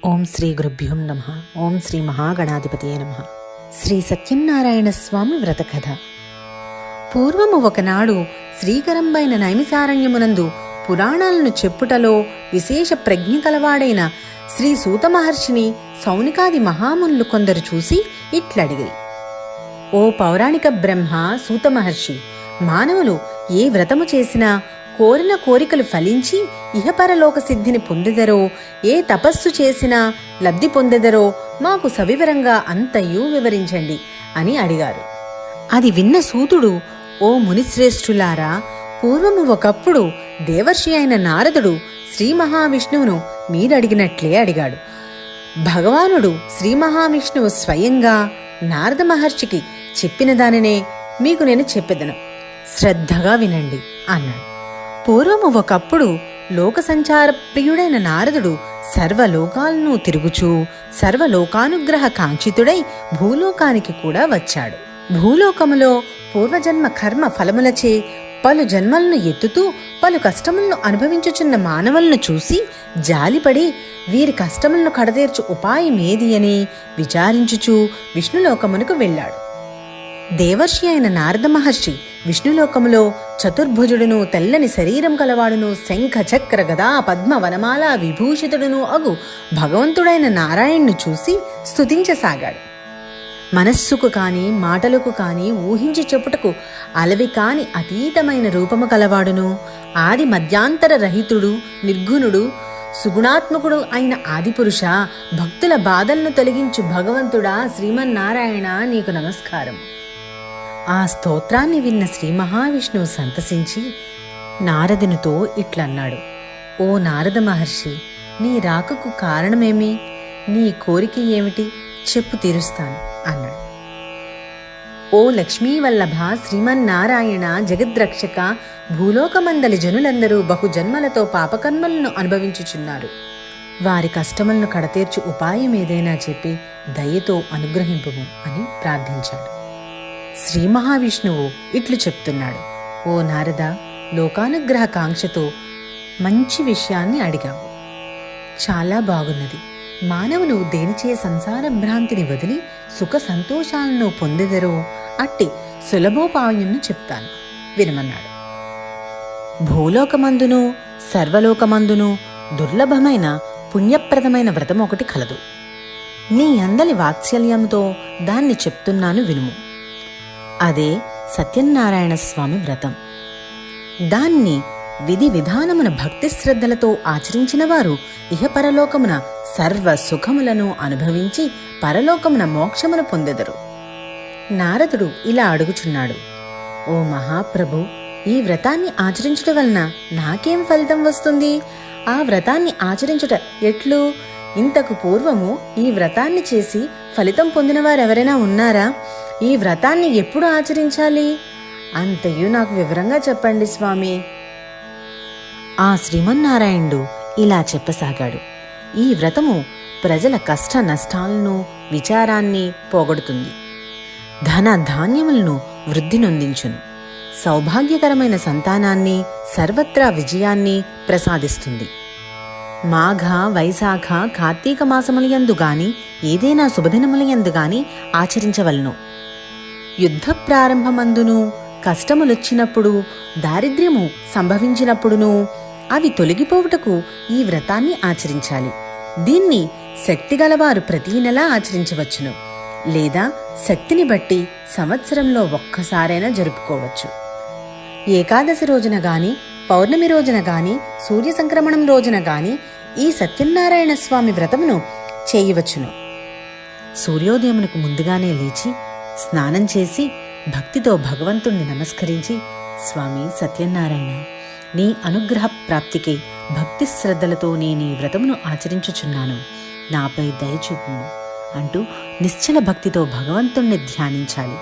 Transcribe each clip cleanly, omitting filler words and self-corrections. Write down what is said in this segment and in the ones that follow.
ఓం శ్రీ గురుభ్యోం నమః. ఓం శ్రీ మహాగణాధిపతియే నమః. శ్రీ సత్యనారాయణ స్వామి వ్రత కథ. పూర్వము ఒకనాడు శ్రీకరంబైన నైమిసారణ్యమునందు పురాణాలను చెప్పుటలో విశేష ప్రజ్ఞ కలవాడైన శ్రీ సూత మహర్షిని సౌనికాది మహామునులు కొందరు చూసి ఇట్లడిగిరి. ఓ పౌరాణిక బ్రహ్మ సూత మహర్షి, మానవులు ఏ వ్రతము చేసినా కోరిన కోరికలు ఫలించి ఇహపరలోక సిద్ధిని పొందెదరో, ఏ తపస్సు చేసినా లబ్ధి పొందెదరో మాకు సవివరంగా అంతయు వివరించండి అని అడిగారు. అది విన్న సూతుడు, ఓ మునిశ్రేష్ఠులారా, పూర్వము ఒకప్పుడు దేవర్షి అయిన నారదుడు శ్రీ మహావిష్ణువును మీరడిగినట్లే అడిగాడు. భగవానుడు శ్రీ మహావిష్ణువు స్వయంగా నారద మహర్షికి చెప్పిన దానినే మీకు నేను చెప్పెదను, శ్రద్ధగా వినండి అన్నాడు. పూర్వము ఒకప్పుడు లోక సంచార ప్రియుడైన నారదుడు సర్వలోకాలను తిరుగుచూ సర్వలోకానుగ్రహ కాంక్షితుడై భూలోకానికి కూడా వచ్చాడు. భూలోకములో పూర్వజన్మ కర్మ ఫలములచే పలు జన్మలను ఎత్తుతూ పలు కష్టములను అనుభవించుచున్న మానవులను చూసి జాలిపడి వీరి కష్టములను కడతీర్చు ఉపాయమేది అని విచారించుచూ విష్ణులోకమునకు వెళ్ళాడు. దేవర్షి అయిన నారద మహర్షి విష్ణులోకములో చతుర్భుజుడును, తెల్లని శరీరం కలవాడును, శంఖ చక్ర గదా పద్మ వనమాల విభూషితుడును అగు భగవంతుడైన నారాయణ్ణి చూసి స్తుతించసాగాడు. మనస్సుకు కాని మాటలకు కాని ఊహించి చెప్పుటకు అలవి కాని అతీతమైన రూపము కలవాడును, ఆది మధ్యాంతర రహితుడు, నిర్గుణుడు, సుగుణాత్మకుడు అయిన ఆదిపురుష, భక్తుల బాధలను తొలగించు భగవంతుడా శ్రీమన్నారాయణ, నీకు నమస్కారం. ఆ స్తోత్రాన్ని విన్న శ్రీ మహావిష్ణువు సంతసించి నారదునితో ఇట్లన్నాడు. ఓ నారద మహర్షి, నీ రాకకు కారణమేమి? నీ కోరిక ఏమిటి? చెప్పు, తీరుస్తాను అన్నాడు. ఓ లక్ష్మీవల్లభ శ్రీమన్నారాయణ జగద్రక్షక, భూలోకమందలి జనులందరూ బహుజన్మలతో పాపకర్మలను అనుభవించుచున్నారు. వారి కష్టములను కడతీర్చు ఉపాయం ఏదైనా చెప్పి దయతో అనుగ్రహింపుము అని ప్రార్థించాడు. శ్రీ మహావిష్ణువు ఇట్లు చెప్తున్నాడు. ఓ నారద, లోకానుగ్రహ కాంక్షతో మంచి విషయాన్ని అడిగావు. చాలా బాగున్నది. మానవులు దేనిచే సంసార భ్రాంతిని వదిలి సుఖ సంతోషాలను పొందెదరో అట్టి సులభోపాయంను చెప్తాను, వినమన్నాడు. భూలోకమందును సర్వలోకమందును దుర్లభమైన పుణ్యప్రదమైన వ్రతం ఒకటి కలదు. నీ అందలి వాత్సల్యంతో దాన్ని చెప్తున్నాను, వినుము. అదే సత్యనారాయణ స్వామి వ్రతం. దాన్ని విధి విధానమున భక్తి శ్రద్ధలతో ఆచరించిన వారు ఇహపరలోకమున సర్వ సుఖములను అనుభవించి పరలోకమున మోక్షమును పొందెదరు. నారదుడు ఇలా అడుగుచున్నాడు. ఓ మహాప్రభు, ఈ వ్రతాన్ని ఆచరించుట వలన నాకేం ఫలితం వస్తుంది? ఆ వ్రతాన్ని ఆచరించుట ఎట్లు? ఇంతకు పూర్వము ఈ వ్రతాన్ని చేసి ఫలితం పొందిన వారెవరైనా ఉన్నారా? ఈ వ్రతాన్ని ఎప్పుడు ఆచరించాలి? అంతయు నాకు వివరంగా చెప్పండి స్వామి. ఆ శ్రీమన్నారాయణుడు ఇలా చెప్పసాగాడు. ఈ వ్రతము ప్రజల కష్ట నష్టాలను, విచారాన్ని పోగొడుతుంది. ధన ధాన్యములను వృద్ధి నొందించును. సౌభాగ్యకరమైన సంతానాన్ని, సర్వత్రా విజయాన్ని ప్రసాదిస్తుంది. మాఘ, వైశాఖ, కార్తీక మాసములయందు గాని ఏదైనా శుభదినములయందు గాని ఆచరించవలను. యుద్ధ ప్రారంభమందును, కష్టములొచ్చినప్పుడు, దారిద్ర్యము సంభవించినప్పుడును అవి తొలగిపోవుటకు ఈ వ్రతాన్ని ఆచరించాలి. దీన్ని శక్తిగలవారు ప్రతీ నెలా ఆచరించవచ్చును, లేదా శక్తిని బట్టి సంవత్సరంలో ఒక్కసారైనా జరుపుకోవచ్చు. ఏకాదశి రోజున గాని, పౌర్ణమి రోజున గాని, సూర్య సంక్రమణం రోజున గాని ఈ సత్యనారాయణ స్వామి వ్రతమును చేయవచ్చును. సూర్యోదయమునకు ముందుగానే లేచి స్నానం చేసి భక్తితో భగవంతుణ్ణి నమస్కరించి, స్వామి సత్యనారాయణ, నీ అనుగ్రహ ప్రాప్తికి భక్తి శ్రద్ధలతో నేనీ వ్రతమును ఆచరించుచున్నాను, నాపై దయచూపుము అంటూ నిశ్చల భక్తితో భగవంతుణ్ణి ధ్యానించాలి.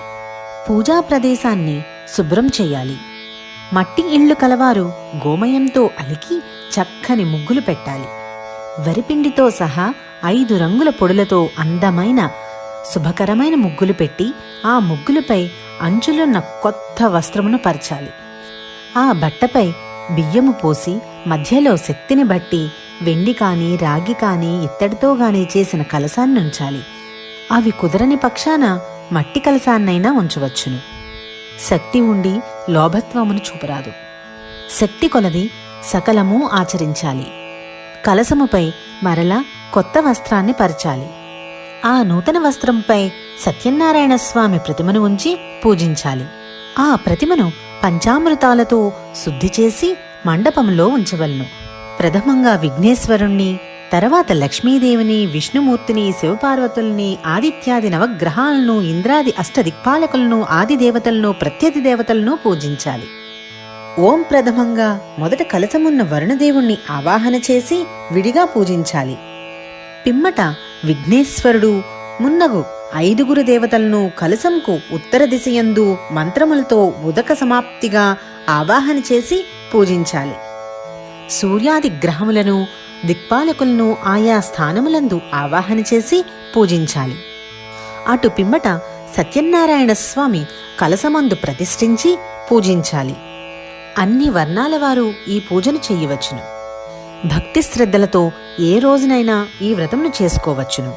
పూజా ప్రదేశాన్ని శుభ్రం చేయాలి. మట్టి ఇళ్లు కలవారు గోమయంతో అలికి చక్కని ముగ్గులు పెట్టాలి. వరిపిండితో సహా 5 రంగుల పొడులతో అందమైన శుభకరమైన ముగ్గులు పెట్టి ఆ ముగ్గులపై అంచులున్న కొత్త వస్త్రమును పరచాలి. ఆ బట్టపై బియ్యము పోసి మధ్యలో శక్తిని బట్టి వెండి కాని రాగి కాని ఇత్తడితో గాని చేసిన కలశాన్ని ఉంచాలి. అవి కుదరని పక్షాన మట్టి కలశాన్నైనా ఉంచవచ్చును. శక్తి ఉండి లోభత్వమును చూపరాదు. శక్తి కొలది సకలము ఆచరించాలి. కలశముపై మరలా కొత్త వస్త్రాన్ని పరచాలి. ఆ నూతన వస్త్రంపై సత్యనారాయణ స్వామి ప్రతిమను ఉంచి పూజించాలి. ఆ ప్రతిమను పంచామృతాలతో శుద్ధి చేసి మండపంలో ఉంచవలను. ప్రథమంగా విఘ్నేశ్వరుణ్ణి, తర్వాత లక్ష్మీదేవిని, విష్ణుమూర్తిని, శివపార్వతుల్ని, ఆదిత్యాది నవగ్రహాలను, ఇంద్రాది అష్టదిక్పాలకులను, ఆదిదేవతలను, ప్రత్యతి దేవతలను పూజించాలి. ఓం ప్రథమంగా మొదట కలశమున్న వరుణదేవుణ్ణి ఆవాహన చేసి విడిగా పూజించాలి. పిమ్మట విఘ్నేశ్వరుడు మున్నగు 5 దేవతలను కలశంకు ఉత్తర దిశయందు మంత్రములతో ఉదక సమాప్తిగా ఆవాహన చేసి పూజించాలి. సూర్యాది గ్రహములను, దిక్పాలకులను ఆయా స్థానములందు ఆవాహన చేసి పూజించాలి. అటు పిమ్మట సత్యనారాయణ స్వామి కలశమందు ప్రతిష్ఠించి పూజించాలి. అన్ని వర్ణాల వారు ఈ పూజను చెయ్యవచ్చును. భక్తి శ్రద్ధలతో ఏ రోజునైనా ఈ వ్రతమును చేసుకోవచ్చును.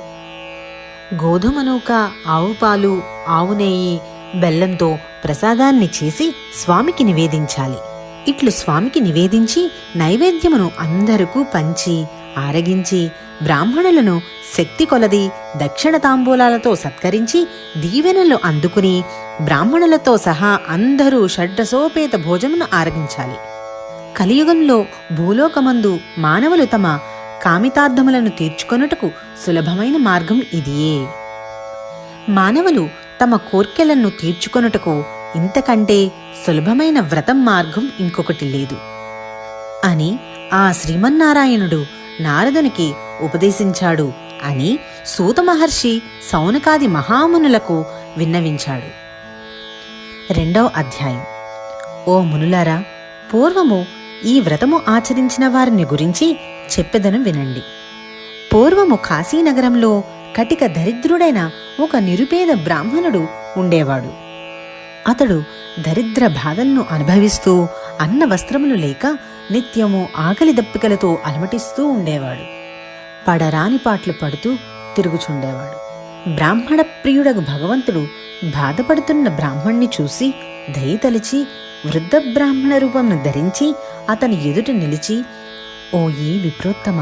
గోధుమ నూక, ఆవు పాలు, ఆవు నెయ్యి, బెల్లంతో ప్రసాదాన్ని చేసి స్వామికి నివేదించాలి. ఇట్లు స్వామికి నివేదించి నైవేద్యమును అందరకు పంచి ఆరగించి బ్రాహ్మణులను శక్తి కొలది దక్షిణ తాంబూలాలతో సత్కరించి దీవెనలు అందుకుని బ్రాహ్మణులతో సహా అందరూ షడ్రసోపేత భోజమును ఆరగించాలి. కలియుగంలో భూలోకమందు మానవులు తమ కామితార్థములను తీర్చుకొనుటకు సులభమైన మార్గం ఇదియే. మానవులు తమ కోర్కెలను తీర్చుకొనుటకు ఇంతకంటే సులభమైన వ్రతం మార్గం ఇంకొకటి లేదు అని ఆ శ్రీమన్నారాయణుడు నారదునికి ఉపదేశించాడు అని సూత మహర్షి సౌనకాది మహామునులకు విన్నవించాడు. 2వ అధ్యాయం. ఓ మునులారా, పూర్వము ఈ వ్రతము ఆచరించిన వారిని గురించి చెప్పెదను వినండి. పూర్వము కాశీనగరంలో కటిక దరిద్రుడైన ఒక నిరుపేద బ్రాహ్మణుడు ఉండేవాడు. అతడు దరిద్ర బాధలను అనుభవిస్తూ అన్న వస్త్రములు లేక నిత్యము ఆకలి దప్పికలతో అలమటిస్తూ ఉండేవాడు. పడరాని పాట్లు పడుతూ తిరుగుచుండేవాడు. బ్రాహ్మణ ప్రియుడగు భగవంతుడు బాధపడుతున్న బ్రాహ్మణ్ణి చూసి దయతలిచి వృద్ధ బ్రాహ్మణ రూపంను ధరించి అతని ఎదుట నిలిచి, ఓ ఈ విప్రోత్తమ,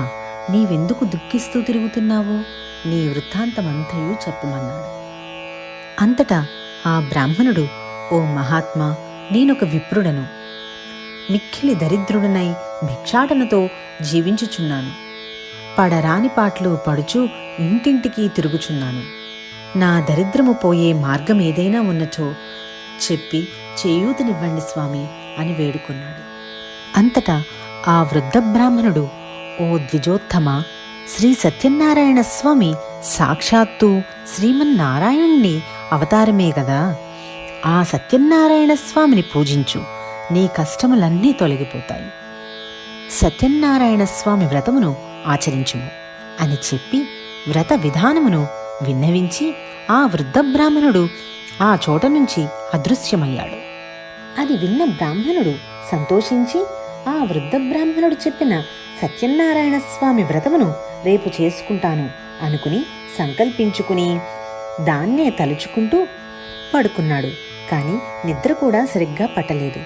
నీవెందుకు దుఃఖిస్తూ తిరుగుతున్నావో నీ వృత్తాంతమంతయు చెప్పమన్నాడు. అంతటా ఆ బ్రాహ్మణుడు, ఓ మహాత్మా, నేనొక విప్రుడను. మిక్కిలి దరిద్రుడనై భిక్షాటనతో జీవించుచున్నాను. పడరాని పాట్లు పడుచు ఇంటింటికి తిరుగుచున్నాను. నా దరిద్రము పోయే మార్గం ఏదైనా ఉన్నచో చెప్పి చేయూతనివ్వండి స్వామి అని వేడుకున్నాడు. అంతటా ఆ వృద్ధ బ్రాహ్మణుడు, ఓ ద్విజోత్తమ, శ్రీ సత్యనారాయణ స్వామి సాక్షాత్తు శ్రీమన్నారాయణుని అవతారమే గదా. ఆ సత్యనారాయణ స్వామిని పూజించు, నీ కష్టములన్నీ తొలగిపోతాయి. సత్యనారాయణ స్వామి వ్రతమును ఆచరించుము అని చెప్పి వ్రత విధానమును విన్నవించి ఆ వృద్ధ బ్రాహ్మణుడు ఆ చోట నుంచి అదృశ్యమయ్యాడు. అది విన్న బ్రాహ్మణుడు సంతోషించి ఆ వృద్ధ బ్రాహ్మణుడు చెప్పిన సత్యనారాయణ స్వామి వ్రతమును రేపు చేసుకుంటాను అనుకుని సంకల్పించుకుని దాన్నే తలుచుకుంటూ పడుకున్నాడు. కాని నిద్ర కూడా సరిగ్గా పట్టలేదు.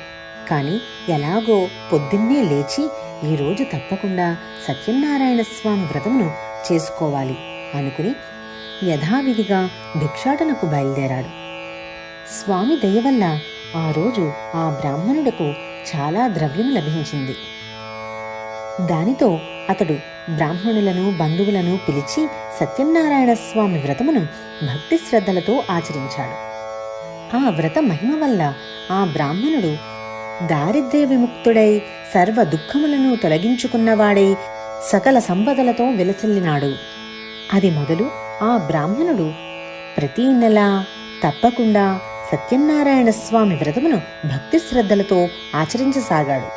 కాని ఎలాగో పొద్దున్నే లేచి ఈరోజు తప్పకుండా సత్యనారాయణ స్వామి వ్రతమును చేసుకోవాలి అనుకుని యథావిధిగా భిక్షాటనకు బయలుదేరాడు. స్వామి దయ వల్ల ఆ రోజు ఆ బ్రాహ్మణుడకు చాలా ద్రవ్యం లభించింది. దానితో అతడు బ్రాహ్మణులను, బంధువులను పిలిచి సత్యనారాయణ స్వామి వ్రతమును భక్తి శ్రద్ధలతో ఆచరించాడు. ఆ వ్రత మహిమ వల్ల ఆ బ్రాహ్మణుడు దారిద్ర్య విముక్తుడై సర్వ దుఃఖములను తొలగించుకున్నవాడై సకల సంపదలతో విలసిల్లినాడు. అది మొదలు ఆ బ్రాహ్మణుడు ప్రతీ నెల తప్పకుండా సత్యనారాయణ స్వామి వ్రతమును భక్తి శ్రద్ధలతో ఆచరించసాగాడు.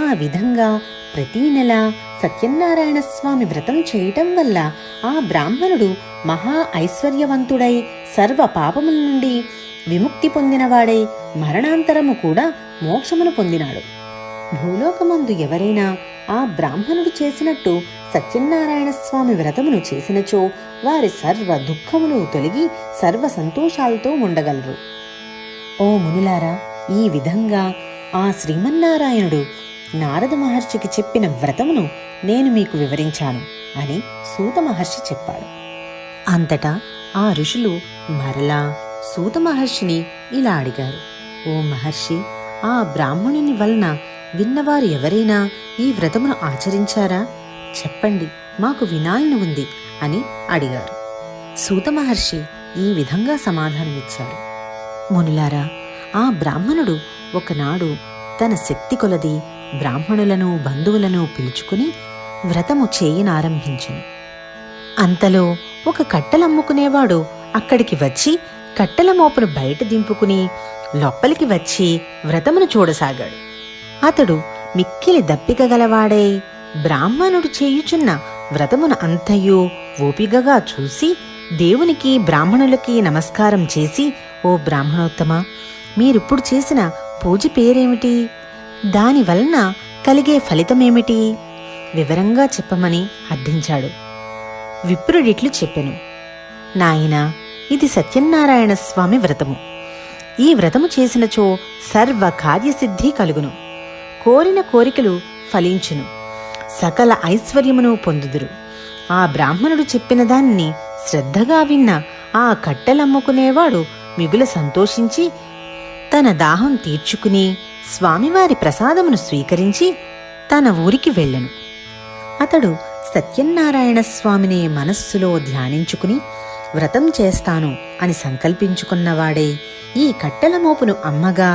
ఆ విధంగా ప్రతీ నెల సత్యనారాయణ స్వామి వ్రతం చేయటం వల్ల ఆ బ్రాహ్మణుడు మహా ఐశ్వర్యవంతుడై సర్వ పాపముల నుండి విముక్తి పొందినవాడై మరణాంతరము కూడా మోక్షమును పొందినాడు. భూలోకమందు ఎవరైనా ఆ బ్రాహ్మణుడు చేసినట్టు సత్యనారాయణ స్వామి వ్రతమును చేసినచో వారి సర్వ దుఃఖములు తొలగి సర్వ సంతోషాలతో ఉండగలరు. ఓ మునులారా, ఈ విధంగా ఆ శ్రీమన్నారాయణుడు నారద మహర్షికి చెప్పిన వ్రతమును నేను మీకు వివరించాను అని సూత మహర్షి చెప్పాడు. అంతటా ఆ ఋషులు మరలా సూత మహర్షిని ఇలా అడిగారు: ఓ మహర్షి, ఆ బ్రాహ్మణుని వలన విన్నవారు ఎవరైనా ఈ వ్రతమును ఆచరించారా? చెప్పండి, మాకు వినాలని ఉంది అని అడిగారు. సూత మహర్షి ఈ విధంగా సమాధానమిచ్చారు: మునులారా, ఆ బ్రాహ్మణుడు ఒకనాడు తన శక్తి కొలది బ్రాహ్మణులను బంధువులను పిలుచుకుని వ్రతము చేయనారంభించెను. అంతలో ఒక కట్టెలమ్ముకునేవాడు అక్కడికి వచ్చి కట్టెల మోపును బయట దింపుకుని లోపలికి వచ్చి వ్రతమును చూడసాగాడు. అతడు మిక్కిలి దప్పిక గలవాడై బ్రాహ్మణుడు చేయుచున్న వ్రతమును అంతయు ఓపికగా చూసి దేవునికి బ్రాహ్మణులకి నమస్కారం చేసి, ఓ బ్రాహ్మణోత్తమ, మీరిప్పుడు చేసిన పూజ పేరేమిటి? దానివలన కలిగే ఫలితమేమిటి? వివరంగా చెప్పమని అర్థించాడు. విప్రుడిట్లు చెప్పెను: నాయనా, ఇది సత్యనారాయణ స్వామి వ్రతము. ఈ వ్రతము చేసినచో సర్వ కార్యసిద్ధి కలుగును, కోరిన కోరికలు ఫలించును, సకల ఐశ్వర్యమును పొందుదురు. ఆ బ్రాహ్మణుడు చెప్పిన దాన్ని శ్రద్ధగా విన్న ఆ కట్టెలమ్ముకునేవాడు మిగుల సంతోషించి తన దాహం తీర్చుకుని స్వామివారి ప్రసాదమును స్వీకరించి తన ఊరికి వెళ్ళెను. అతడు సత్యనారాయణ స్వామిని మనస్సులో ధ్యానించుకుని వ్రతం చేస్తాను అని సంకల్పించుకున్నవాడై ఈ కట్టెల మోపును అమ్మగా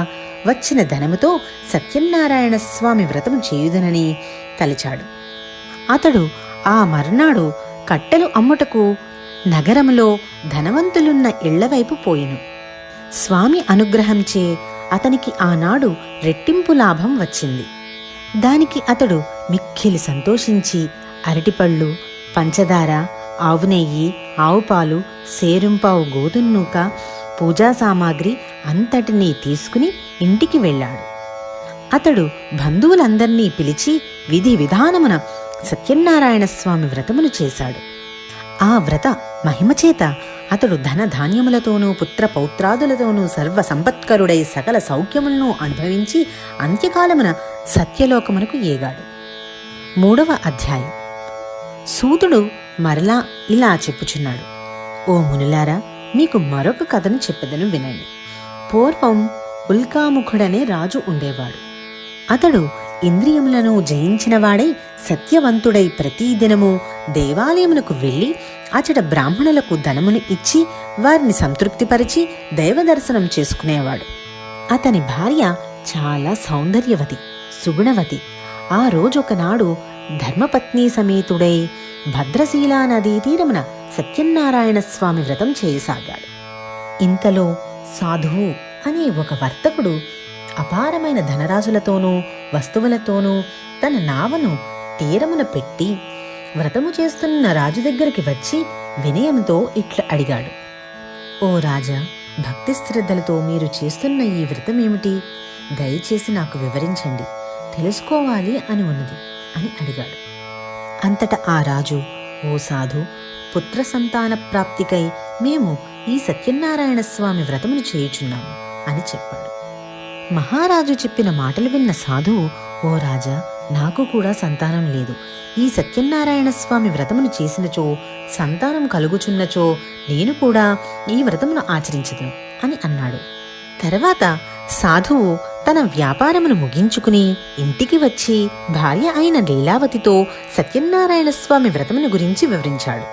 వచ్చిన ధనముతో సత్యనారాయణ స్వామి వ్రతము చేయుదనని తలిచాడు. అతడు ఆ మర్నాడు కట్టెలు అమ్ముటకు నగరములో ధనవంతులున్న ఇళ్లవైపు పోయెను. స్వామి అనుగ్రహంచే అతనికి ఆనాడు రెట్టింపు లాభం వచ్చింది. దానికి అతడు మిక్కిలి సంతోషించి అరటిపళ్ళు, పంచదార, ఆవు నెయ్యి, ఆవుపాలు, సేరుంపావు గోధున్నూక, పూజా సామాగ్రి అంతటినీ తీసుకుని ఇంటికి వెళ్ళాడు. అతడు బంధువులందర్నీ పిలిచి విధి విధానమున సత్యనారాయణ స్వామి వ్రతమును చేశాడు. ఆ వ్రత మహిమచేత అతడు ధన ధాన్యములతోనూ పుత్ర పౌత్రాదులతోనూ సర్వ సంపత్కరుడై సకల సౌఖ్యములను అనుభవించి అంత్యకాలమున సత్యలోకమునకు ఏగాడు. 3వ అధ్యాయం. సూతుడు మరలా ఇలా చెప్పుచున్నాడు: ఓ మునులారా, మీకు మరొక కథను చెప్పెదను వినండి. పూర్వం ఉల్కాముఖుడనే రాజు ఉండేవాడు. అతడు ఇంద్రియములను జయించినవాడై సత్యవంతుడై ప్రతిదినము దేవాలయమునకు వెళ్లి అచట బ్రాహ్మణులకు ధనమును ఇచ్చి వారిని సంతృప్తిపరిచి దైవదర్శనం చేసుకునేవాడు. అతని భార్య చాలా సౌందర్యవతి, సుగుణవతి. ఆ రోజొకనాడు ధర్మపత్ని సమేతుడై భద్రశీలా నదీ తీరమున సత్యనారాయణ స్వామి వ్రతం చేయసాగాడు. ఇంతలో సాధువు అనే ఒక వర్తకుడు అపారమైన ధనరాశులతోనూ వస్తువులతోనూ తన నావను తీరమున పెట్టి వ్రతము చేస్తున్న రాజు దగ్గరికి వచ్చి వినయంతో ఇట్లా అడిగాడు: ఓ రాజా, భక్తి శ్రద్ధలతో మీరు చేస్తున్న ఈ వ్రతమేమిటి? దయచేసి నాకు వివరించండి, తెలుసుకోవాలి అని ఉన్నది అని అడిగాడు. అంతటా ఆ రాజు: ఓ సాధు, పుత్ర సంతాన ప్రాప్తికై మేము ఈ సత్యనారాయణ స్వామి వ్రతమును చేయుచున్నాము అని చెప్పాడు. మహారాజు చెప్పిన మాటలు విన్న సాధువు: ఓ రాజా, నాకు కూడా సంతానం లేదు. ఈ సత్యనారాయణ స్వామి వ్రతమును చేసినచో సంతానం కలుగుచున్నచో నేను కూడా ఈ వ్రతమును ఆచరించదును అని అన్నాడు. తర్వాత సాధువు తన వ్యాపారమును ముగించుకుని ఇంటికి వచ్చి భార్య అయిన లీలావతితో సత్యనారాయణ స్వామి వ్రతమును గురించి వివరించాడు.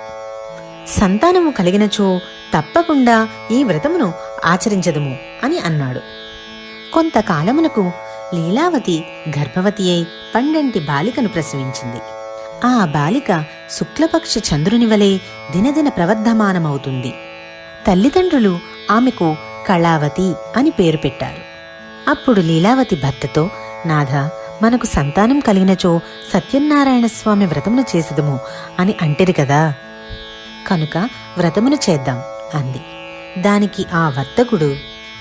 సంతానము కలిగినచో తప్పకుండా ఈ వ్రతమును ఆచరించదుము అని అన్నాడు. కొంతకాలమునకు లీలావతి గర్భవతి అయి పండంటి బాలికను ప్రసవించింది. ఆ బాలిక శుక్లపక్ష చంద్రుని వలె దినదిన ప్రవర్ధమానమవుతుంది. తల్లిదండ్రులు ఆమెకు కళావతి అని పేరు పెట్టారు. అప్పుడు లీలావతి భర్తతో: నాథా, మనకు సంతానం కలిగినచో సత్యనారాయణ స్వామి వ్రతమును చేసెదము అని అంటిరి కదా, కనుక వ్రతమును చేద్దాం అంది. దానికి ఆ వర్తకుడు: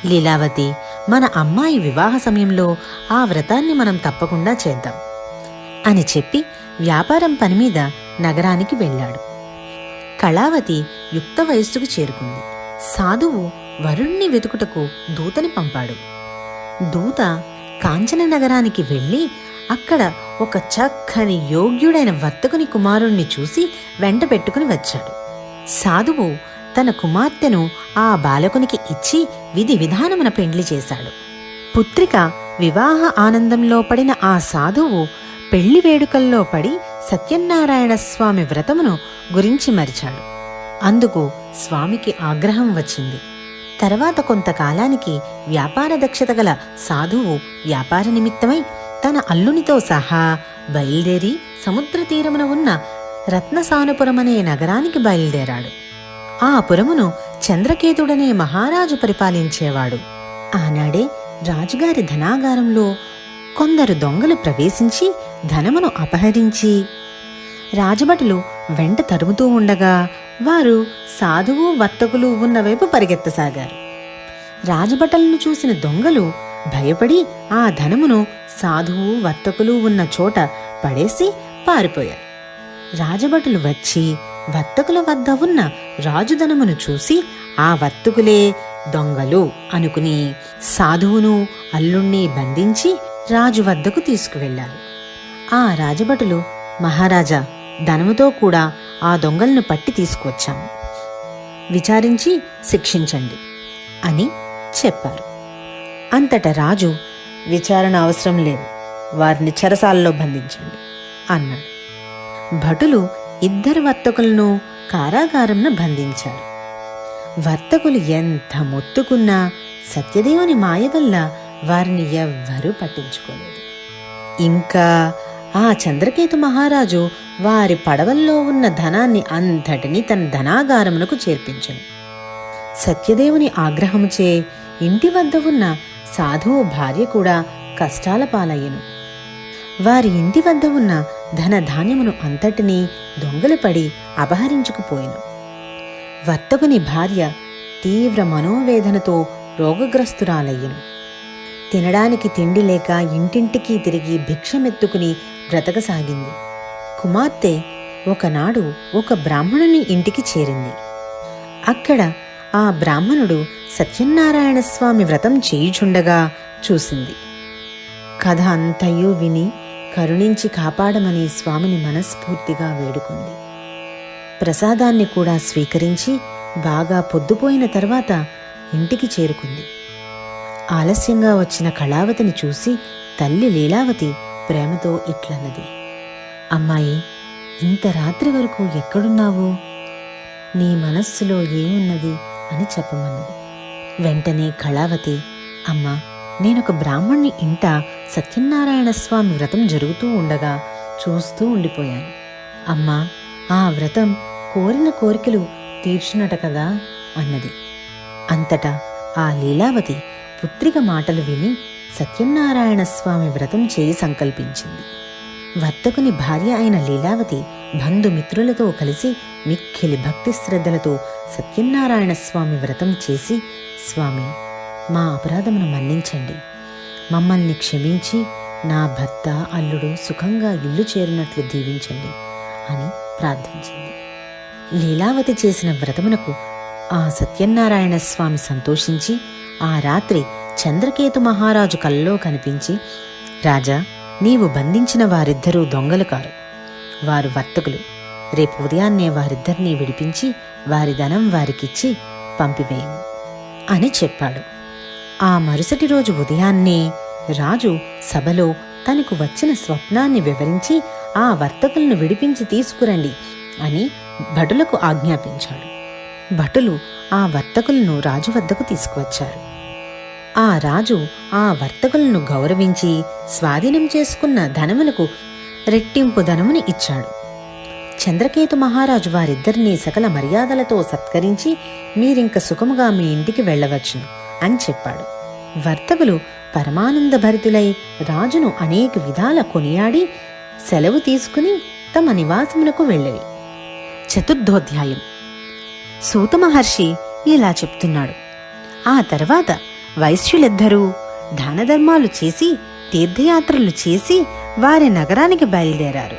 లీలావతి, మన అమ్మాయి వివాహ సమయంలో ఆ వ్రతాన్ని మనం తప్పకుండా చేద్దాం అని చెప్పి వ్యాపారం పనిమీద నగరానికి వెళ్ళాడు. కళావతి యుక్త వయస్సుకు చేరుకుంది. సాధువు వరుణ్ణి వెతుకుటకు దూతని పంపాడు. దూత కాంచన నగరానికి వెళ్ళి అక్కడ ఒక చక్కని యోగ్యుడైన వర్తకుని కుమారుణ్ణి చూసి వెంట పెట్టుకుని వచ్చాడు. సాధువు తన కుమార్తెను ఆ బాలకునికి ఇచ్చి విధి విధానమున పెండ్లి చేశాడు. పుత్రిక వివాహ ఆనందంలో పడిన ఆ సాధువు పెళ్లి వేడుకల్లో పడి సత్యనారాయణ స్వామి వ్రతమును గురించి మరిచాడు. అందుకు స్వామికి ఆగ్రహం వచ్చింది. తర్వాత కొంతకాలానికి వ్యాపార దక్షత గల సాధువు వ్యాపార నిమిత్తమై తన అల్లునితో సహా బయలుదేరి సముద్ర తీరమున ఉన్న రత్నసానుపురమనే నగరానికి బయలుదేరాడు. ఆ పురమును చంద్రకేతుడనే మహారాజు పరిపాలించేవాడు. ఆనాడే రాజుగారి ధనాగారంలో కొందరు దొంగలు ప్రవేశించి ధనమును అపహరించి రాజభటులు వెంట తరుముతూ ఉండగా వారు సాధువు వర్తకులు ఉన్న వైపు పరిగెత్తసాగారు. రాజభటులను చూసిన దొంగలు భయపడి ఆ ధనమును సాధువు వర్తకులు ఉన్న చోట పడేసి పారిపోయారు. రాజభటులు వచ్చి వర్తకుల వద్ద ఉన్న రాజుధనమును చూసి ఆ వర్తకులే దొంగలు అనుకుని సాధువును అల్లుణ్ణి బంధించి రాజు వద్దకు తీసుకువెళ్లారు. ఆ రాజభటులు, మహారాజా, ధనముతో కూడా ఆ దొంగలను పట్టి తీసుకువచ్చాము, విచారించి శిక్షించండి అని చెప్పారు. అంతటా రాజు, విచారణ అవసరం లేదు, వారిని చెరసాలలో బంధించండి అన్నాడు. భటులు ఇద్దరు వర్తకులను కారాగారంను బంధించారు. వర్తకులు ఎంత మొత్తుకున్నా సత్యదేవుని మాయ వల్ల వారిని ఎవ్వరూ పట్టించుకోలేదు. ఇంకా ఆ చంద్రకేతు మహారాజు వారి పడవల్లో ఉన్న ధనాన్ని అంతటినీ తన ధనాగారమునకు చేర్పించెను. సత్యదేవుని ఆగ్రహముచే ఇంటి వద్ద ఉన్న సాధువు భార్య కూడా కష్టాల పాలయ్యెను. వారి ఇంటి వద్ద ఉన్న ధనధాన్యమును అంతటినీ దొంగలు పడి అపహరించుకుపోయెను. వర్తకుని భార్య తీవ్ర మనోవేదనతో రోగగ్రస్తురాలయ్యెను. తినడానికి తిండి లేక ఇంటింటికి తిరిగి భిక్షమెత్తుకుని బ్రతకసాగింది. కుమార్తె ఒకనాడు ఒక బ్రాహ్మణుని ఇంటికి చేరింది. అక్కడ ఆ బ్రాహ్మణుడు సత్యనారాయణ స్వామి వ్రతం చేయుచుండగా చూసింది. కథ అంతయు విని కరుణించి కాపాడమని స్వామిని మనస్ఫూర్తిగా వేడుకుంది. ప్రసాదాన్ని కూడా స్వీకరించి బాగా పొద్దుపోయిన తర్వాత ఇంటికి చేరుకుంది. ఆలస్యంగా వచ్చిన కళావతిని చూసి తల్లి లీలావతి ప్రేమతో ఇట్లన్నది, అమ్మాయి, ఇంత రాత్రి వరకు ఎక్కడున్నావు? నీ మనస్సులో ఏమున్నది అని చెప్పమన్నది. వెంటనే కళావతి, అమ్మా, నేనొక బ్రాహ్మణ్ణి ఇంట సత్యనారాయణ స్వామి వ్రతం జరుగుతూ ఉండగా చూస్తూ ఉండిపోయాను. అమ్మా, ఆ వ్రతం కోరిన కోరికలు తీర్చునట కదా అన్నది. అంతటా ఆ లీలావతి పుత్రిక మాటలు విని సత్యనారాయణ స్వామి వ్రతం చేయి సంకల్పించింది. వర్తకుని భార్య అయిన లీలావతి బంధుమిత్రులతో కలిసి మిక్కిలి భక్తి శ్రద్ధలతో సత్యనారాయణ స్వామి వ్రతం చేసి, స్వామి, మా అపరాధమును మన్నించండి, మమ్మల్ని క్షమించి నా భర్త అల్లుడు సుఖంగా ఇల్లు చేరినట్లు దీవించండి అని ప్రార్థించింది. లీలావతి చేసిన వ్రతమునకు ఆ సత్యనారాయణ స్వామి సంతోషించి ఆ రాత్రి చంద్రకేతు మహారాజు కలలో కనిపించి, రాజా, నీవు బంధించిన వారిద్దరూ దొంగలు కారు, వారు వర్తకులు. రేపు ఉదయాన్నే వారిద్దరినీ విడిపించి వారి ధనం వారికిచ్చి పంపివేయము అని చెప్పాడు. ఆ మరుసటి రోజు ఉదయాన్నే రాజు సభలో తనకు వచ్చిన స్వప్నాన్ని వివరించి ఆ వర్తకులను విడిపించి తీసుకురండి అని భటులకు ఆజ్ఞాపించాడు. భటులు ఆ వర్తకులను రాజు వద్దకు తీసుకువచ్చారు. ఆ రాజు ఆ వర్తకులను గౌరవించి స్వాధీనం చేసుకున్న ధనమునకు రెట్టింపు ధనముని ఇచ్చాడు. చంద్రకేతు మహారాజు వారిద్దరినీ సకల మర్యాదలతో సత్కరించి మీరింక సుఖముగా మీ ఇంటికి వెళ్ళవచ్చును అని చెప్పాడు. వర్తకులు పరమానంద భరితులై రాజును అనేక విధాల కొనియాడి సెలవు తీసుకుని తమ నివాసమునకు వెళ్ళవి. చతుర్థోధ్యాయం. సూత మహర్షి ఇలా చెప్తున్నాడు. ఆ తర్వాత వైశ్యులిద్దరూ దానధర్మాలు చేసి తీర్థయాత్రలు చేసి వారి నగరానికి బయలుదేరారు.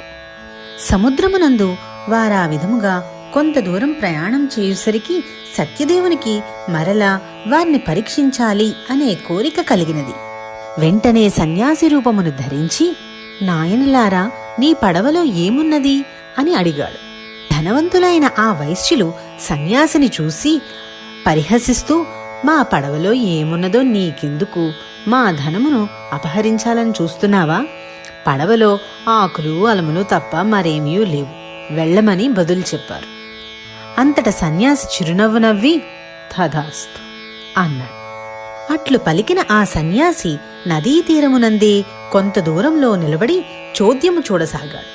సముద్రమునందు వారా విధముగా కొంత దూరం ప్రయాణం చేయుసరికి సత్యదేవునికి మరలా వారిని పరీక్షించాలి అనే కోరిక కలిగినది. వెంటనే సన్యాసి రూపమును ధరించి, నాయనలారా, నీ పడవలో ఏమున్నది అని అడిగాడు. ధనవంతులైన ఆ వైశ్యులు సన్యాసిని చూసి పరిహసిస్తూ, మా పడవలో ఏమున్నదో నీకెందుకు? మా ధనమును అపహరించాలని చూస్తున్నావా? పడవలో ఆకులు అలములు తప్ప మరేమీ లేవు, వెళ్ళమని బదులు చెప్పారు. అంతట సన్యాసి చిరునవ్వు నవ్వి, తథాస్తు అన్నాడు. అట్లు పలికిన ఆ సన్యాసి నదీ తీరమునందే కొంత దూరంలో నిలబడి చోద్యము చూడసాగాడు.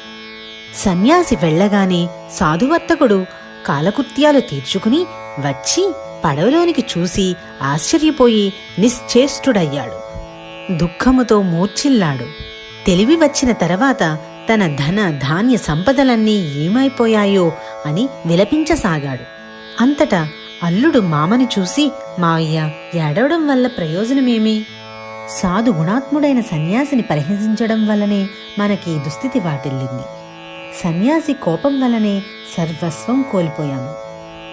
సన్యాసి వెళ్ళగానే సాధువర్తకుడు కాలకృత్యాలు తీర్చుకుని వచ్చి పడవలోనికి చూసి ఆశ్చర్యపోయి నిశ్చేష్టుడయ్యాడు. దుఃఖముతో మూర్ఛిల్లాడు. తెలివి వచ్చిన తర్వాత తన ధన ధాన్య సంపదలన్నీ ఏమైపోయాయో అని విలపించసాగాడు. అంతటా అల్లుడు మామని చూసి, మావయ్య, ఏడవడం వల్ల ప్రయోజనమేమి? సాధు గుణాత్ముడైన సన్యాసిని పరిహసించడం వల్లనే మనకి దుస్థితి వాటిల్లింది. సన్యాసి కోపం వల్లనే సర్వస్వం కోల్పోయాము.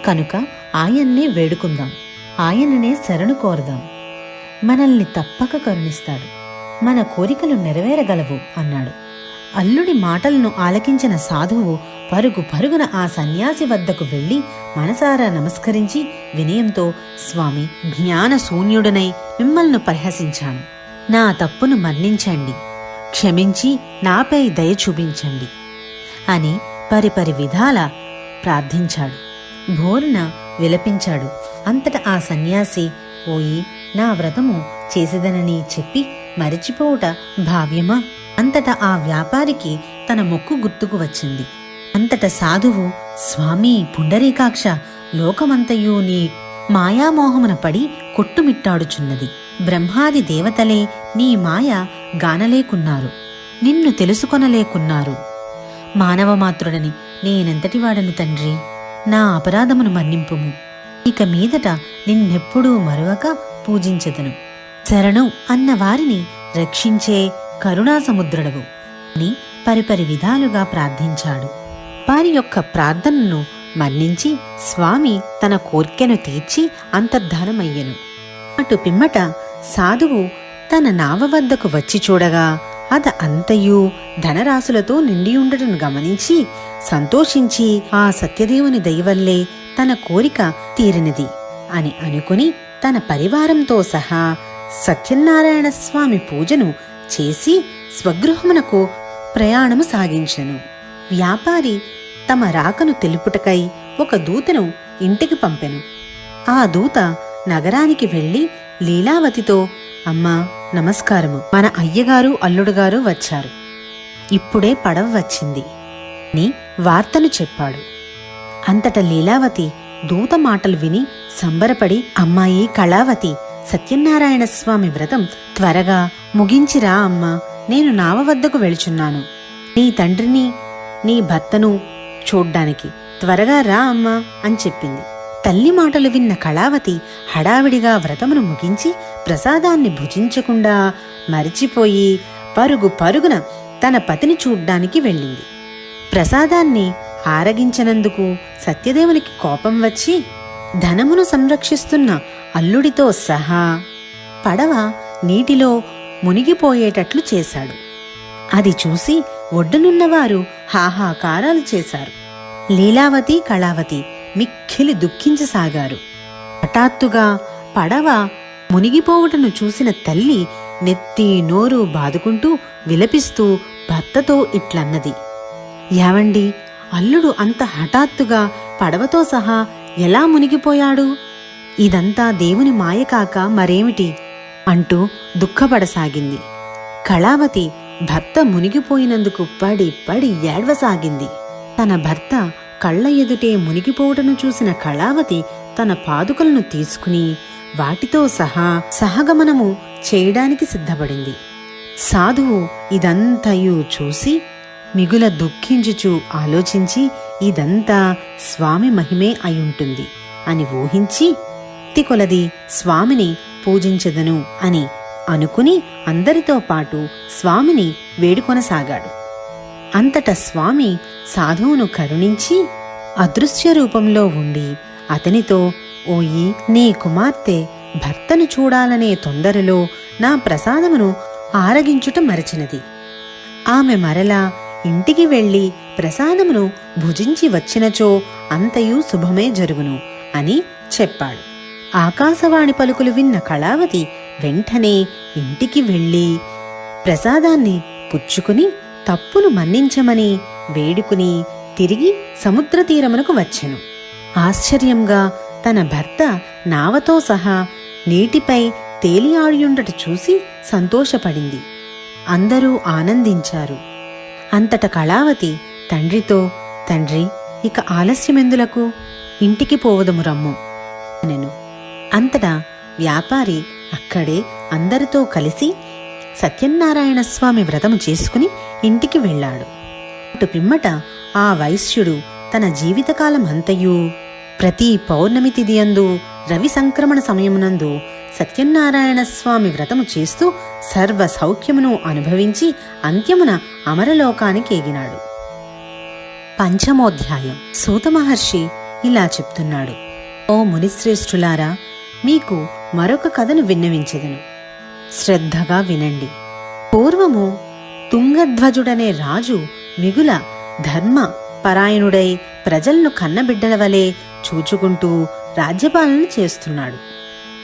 కనుక ఆయన్నే వేడుకుందాం, ఆయననే శరణు కోరదాం. మనల్ని తప్పక కరుణిస్తాడు, మన కోరికలు నెరవేరగలవు అన్నాడు. అల్లుడి మాటలను ఆలకించిన సాధువు పరుగు పరుగున ఆ సన్యాసి వద్దకు వెళ్లి మనసారా నమస్కరించి వినయంతో, స్వామి, జ్ఞాన శూన్యుడనై మిమ్మల్ని పరిహసించాను. నా తప్పును మన్నించండి, క్షమించి నాపై దయ చూపించండి అని పరిపరి విధాల ప్రార్థించాడు. భోరున విలపించాడు. అంతట ఆ సన్యాసి, ఓయి, నా వ్రతము చేసేదనని చెప్పి మరిచిపోవుట భావ్యమా? అంతటా ఆ వ్యాపారికి తన మొక్కు గుర్తుకు వచ్చింది. అంతట సాధువు, స్వామి పుండరీకాక్ష, లోకమంతయు నీ మాయామోహమున పడి కొట్టుమిట్టాడుచున్నది. బ్రహ్మాది దేవతలే నీ మాయ గానలేకున్నారు, నిన్ను తెలుసుకొనలేకున్నారు. మానవమాత్రుడని నేనెంతటివాడను తండ్రి, నా అపరాధమును మన్నింపుము. ఇక మీదట నిన్నెప్పుడూ మరువక పూజించెదను. శరణు అన్న వారిని రక్షించే కరుణాసముద్రుడవు అని పరిపరి విధాలుగా ప్రార్థించాడు. వారి యొక్క ప్రార్థనను మన్నించి స్వామి తన కోర్కెను తీర్చి అంతర్ధానమయ్యెను. అటు పిమ్మట సాధువు తన నావ వద్దకు వచ్చి చూడగా అది అంతయు ధనరాశులతో నిండియుండటను గమనించి సంతోషించి, ఆ సత్యదేవుని దయవల్లే తన కోరిక తీరినది అని అనుకుని తన పరివారంతో సహా సత్యనారాయణ స్వామి పూజను చేసి స్వగృహమునకు ప్రయాణము సాగించెను. వ్యాపారి తమ రాకను తెలుపుటకై ఒక దూతను ఇంటికి పంపెను. ఆ దూత నగరానికి వెళ్లి లీలావతితో, అమ్మా, నమస్కారము, మన అయ్యగారు అల్లుడుగారు వచ్చారు, ఇప్పుడే పడవ వచ్చింది అని వార్తను చెప్పాడు. అంతట లీలావతి దూత మాటలు విని సంబరపడి, అమ్మాయి కళావతి, సత్యనారాయణ స్వామి వ్రతం త్వరగా ముగించిరా అమ్మా, నేను నావ వద్దకు వెళుచున్నాను. నీ తండ్రిని నీ భర్తను చూడ్డానికి త్వరగా రా అమ్మా అని చెప్పింది. తల్లి మాటలు విన్న కళావతి హడావిడిగా వ్రతమును ముగించి ప్రసాదాన్ని భుజించకుండా మరిచిపోయి పరుగు పరుగున తన పతిని చూడ్డానికి వెళ్ళింది. ప్రసాదాన్ని ఆరగించనందుకు సత్యదేవునికి కోపం వచ్చి ధనమును సంరక్షిస్తున్న అల్లుడితో సహా పడవ నీటిలో మునిగిపోయేటట్లు చేశాడు. అది చూసి ఒడ్డునున్నవారు హాహాకారాలు చేశారు. లీలావతి, కళావతి మిక్కిలి దుఃఖించసాగారు. హఠాత్తుగా పడవ మునిగిపోవుటను చూసిన తల్లి నెత్తి నోరు బాదుకుంటూ విలపిస్తూ భర్తతో ఇట్లన్నది, యావండి, అల్లుడు అంత హఠాత్తుగా పడవతో సహా ఎలా మునిగిపోయాడు? ఇదంతా దేవుని మాయ కాక మరేమిటి అంటూ దుఃఖపడసాగింది. కళావతి భర్త మునిగిపోయినందుకు పడి పడి ఏడ్వసాగింది. తన భర్త కళ్ల ఎదుటే మునిగిపోవటను చూసిన కళావతి తన పాదుకలను తీసుకుని వాటితో సహా సహగమనము చేయడానికి సిద్ధపడింది. సాధువు ఇదంతయు చూసి మిగుల దుఃఖించుచూ ఆలోచించి, ఇదంతా స్వామి మహిమే అయుంటుంది అని ఊహించి, తికొలది స్వామిని పూజించెదను అని అనుకుని అందరితో పాటు స్వామిని వేడుకొనసాగాడు. అంతటా స్వామి సాధువును కరుణించి అదృశ్య రూపంలో ఉండి అతనితో, ఓయి, నీ కుమార్తె భర్తను చూడాలనే తొందరలో నా ప్రసాదమును ఆరగించుట మరచినది. ఆమె మరలా ఇంటికి వెళ్లి ప్రసాదమును భుజించి వచ్చినచో అంతయు శుభమే జరుగును అని చెప్పాడు. ఆకాశవాణి పలుకులు విన్న కళావతి వెంటనే ఇంటికి వెళ్ళి ప్రసాదాన్ని పుచ్చుకుని తప్పును మన్నించమని వేడుకుని తిరిగి సముద్ర తీరమునకు వచ్చెను. ఆశ్చర్యంగా తన భర్త నావతో సహా నీటిపై తేలియాడియుండట చూసి సంతోషపడింది. అందరూ ఆనందించారు. అంతట కళావతి తండ్రితో, తండ్రి, ఇక ఆలస్యమెందులకు, ఇంటికి పోవదము రమ్ము అనెను. అంతటా వ్యాపారి అక్కడే అందరితో కలిసి సత్యనారాయణ స్వామి వ్రతము చేసుకుని ఇంటికి వెళ్ళాడు. అటు పిమ్మట ఆ వైశ్యుడు తన జీవితకాలం అంతయు ప్రతి పౌర్ణమి తిథియందు రవి సంక్రమణ సమయమునందు సత్యనారాయణ స్వామి వ్రతము చేస్తూ సర్వ సౌఖ్యమును అనుభవించి అంత్యమున అమరలోకానికి ఎగినాడు. పంచమోధ్యాయం. సూత మహర్షి ఇలా చెప్తున్నాడు: ఓ మునిశ్రేష్ఠులారా, మీకు మరొక కథను విన్నవించెదను, శ్రద్ధగా వినండి. పూర్వము తుంగధ్వజుడనే రాజు మిగుల ధర్మ పరాయణుడై ప్రజలను కన్నబిడ్డల వలె చూచుకుంటూ రాజ్యపాలన చేస్తున్నాడు.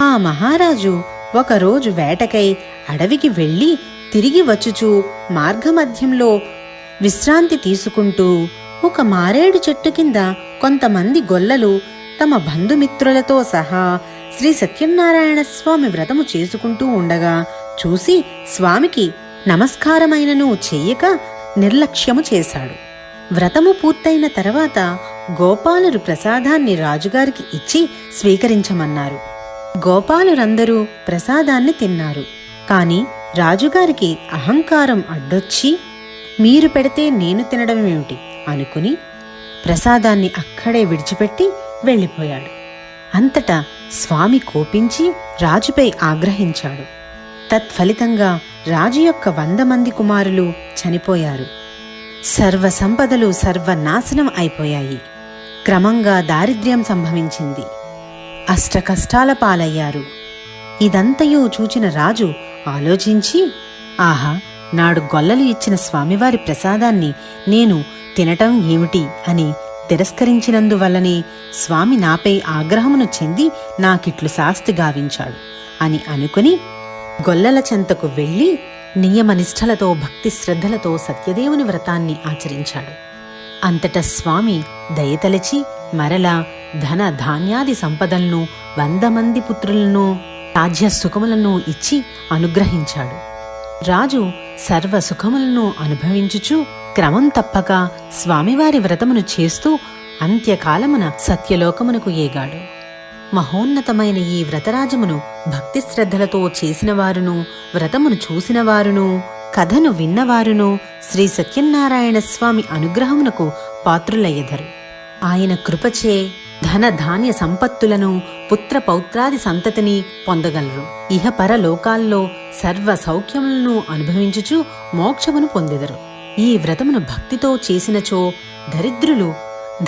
ఆ మహారాజు ఒకరోజు వేటకై అడవికి వెళ్లి తిరిగి వచ్చుచూ మార్గమధ్యంలో విశ్రాంతి తీసుకుంటూ ఒక మారేడు చెట్టు కింద కొంతమంది గొల్లలు తమ బంధుమిత్రులతో సహా శ్రీ సత్యనారాయణ స్వామి వ్రతము చేసుకుంటూ ఉండగా చూసి స్వామికి నమస్కారమైనను చెయ్యక నిర్లక్ష్యము చేశాడు. వ్రతము పూర్తయిన తర్వాత గోపాలురు ప్రసాదాన్ని రాజుగారికి ఇచ్చి స్వీకరించమన్నారు. గోపాలురందరూ ప్రసాదాన్ని తిన్నారు. కాని రాజుగారికి అహంకారం అడ్డొచ్చి, మీరు పెడితే నేను తినడమేమిటి అనుకుని ప్రసాదాన్ని అక్కడే విడిచిపెట్టి వెళ్ళిపోయాడు. అంతటా స్వామి కోపించి రాజుపై ఆగ్రహించాడు. తత్ఫలితంగా రాజు యొక్క 100 మంది కుమారులు చనిపోయారు. సర్వ సంపదలు సర్వనాశనం అయిపోయాయి. క్రమంగా దారిద్ర్యం సంభవించింది. అష్టకష్టాల పాలయ్యారు. ఇదంతయూ చూచిన రాజు ఆలోచించి, ఆహా, నాడు గొల్లలు ఇచ్చిన స్వామివారి ప్రసాదాన్ని నేను తినటం ఏమిటి అని తిరస్కరించినందువల్లనే స్వామి నాపై ఆగ్రహమును చెంది నాకిట్లు శాస్తి గావించాడు అని అనుకుని గొల్లల చెంతకు వెళ్లి నియమనిష్టలతో భక్తి శ్రద్ధలతో సత్యదేవుని వ్రతాన్ని ఆచరించాడు. అంతటా స్వామి దయతలచి మరలా ధన ధాన్యాది సంపదలను 100 మంది పుత్రులను రాజ్య సుఖములను ఇచ్చి అనుగ్రహించాడు. రాజు సర్వ సుఖములను అనుభవించుచు క్రమం తప్పక స్వామివారి వ్రతమును చేస్తూ అంత్యకాలమున సత్యలోకమునకు ఏగాడు. మహోన్నతమైన ఈ వ్రతరాజమును భక్తి శ్రద్ధలతో చేసినవారును, వ్రతమును చూసినవారును, కథను విన్నవారును శ్రీ సత్యనారాయణ స్వామి అనుగ్రహమునకు పాత్రులయ్యెదరు. ఆయన కృపచే ధన ధాన్య సంపత్తులను, పుత్ర పౌత్రాది సంతతిని పొందగలరు. ఇహపర లోకాల్లో సర్వ సౌఖ్యములను అనుభవించుచు మోక్షమును పొందెదరు. ఈ వ్రతమును భక్తితో చేసినచో దరిద్రులు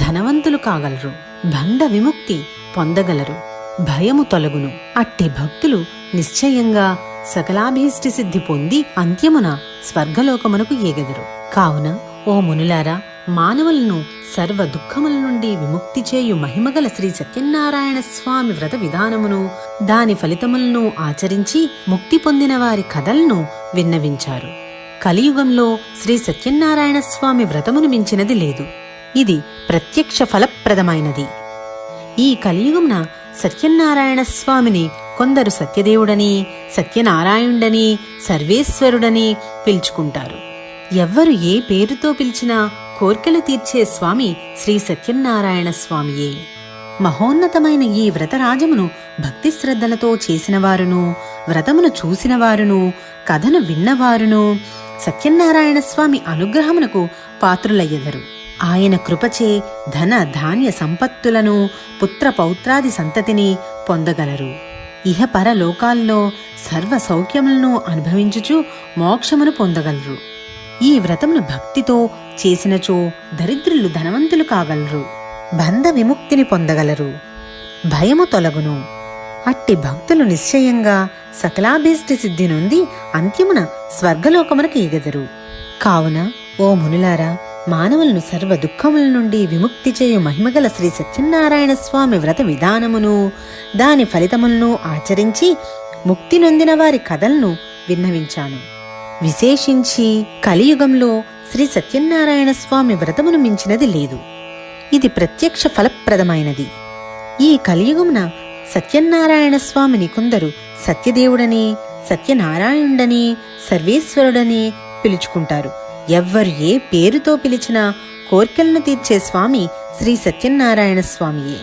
ధనవంతులు కాగలరు, బంధ విముక్తి పొందగలరు, భయము తొలగును. అట్టి భక్తులు నిశ్చయంగా సకలాభీష్టి సిద్ధి పొంది అంత్యమున స్వర్గలోకమునకు ఏగెదరు. కావున ఓ మునులారా, మానవులను సర్వ దుఃఖముల నుండి విముక్తి చేయు మహిమగల శ్రీ సత్యనారాయణ స్వామి వ్రత విధానమును, దాని ఫలితములను ఆచరించి ముక్తి పొందిన వారి కథలను విన్నవించారు. కలియుగంలో శ్రీ సత్యనారాయణ స్వామి వ్రతమును మించినది లేదు. ఇది ప్రత్యక్ష ఫలప్రదమైనది. ఈ కలియుగమున సత్యనారాయణ స్వామిని కొందరు సత్యదేవుడని, సత్యనారాయణుడని, సర్వేశ్వరుడని పిలుచుకుంటారు. ఎవ్వరు ఏ పేరుతో పిలిచినా కోర్కెలు తీర్చే స్వామి శ్రీ సత్యనారాయణ స్వామియే. మహోన్నతమైన ఈ వ్రతరాజమును భక్తి శ్రద్ధలతో చేసినవారును, వ్రతమును చూసినవారును, కథను విన్నవారును సత్యనారాయణ స్వామి అనుగ్రహమునకు పాత్రులయ్యెదరు. ఆయన కృపచే ధన ధాన్య సంపత్తులను, పుత్ర పౌత్రాది సంతతిని పొందగలరు. ఇహపర లోకాల్లో సర్వ సౌఖ్యములను అనుభవించుచు మోక్షమును పొందగలరు. ఈ వ్రతమును భక్తితో చేసినచో దరిద్రులు ధనవంతులు కాగలరు, బంధ విముక్తిని పొందగలరు, భయము తొలగును. అట్టి భక్తులు నిశ్చయంగా సకలాభీష్ట సిద్ధి నొంది అంత్యమున స్వర్గలోకమునకు ఎగెదరు. కావున ఓ మునులారా, మానవులను సర్వ దుఃఖముల నుండి విముక్తి చేయు మహిమగల శ్రీ సత్యనారాయణ స్వామి వ్రత విధానమును దాని ఫలితములను ఆచరించి ముక్తి నొందిన వారి కథలను విన్నవించాను. విశేషించి కలియుగంలో శ్రీ సత్యనారాయణ స్వామి వ్రతమును మించినది లేదు. ఇది ప్రత్యక్ష ఫలప్రదమైనది. ఈ కలియుగమున సత్యనారాయణ స్వామిని కొందరు సత్యదేవుడని, సత్యనారాయణుడని, సర్వేశ్వరుడని పిలుచుకుంటారు. ఎవ్వరు ఏ పేరుతో పిలిచినా కోర్కెలను తీర్చే స్వామి శ్రీ సత్యనారాయణ స్వామియే.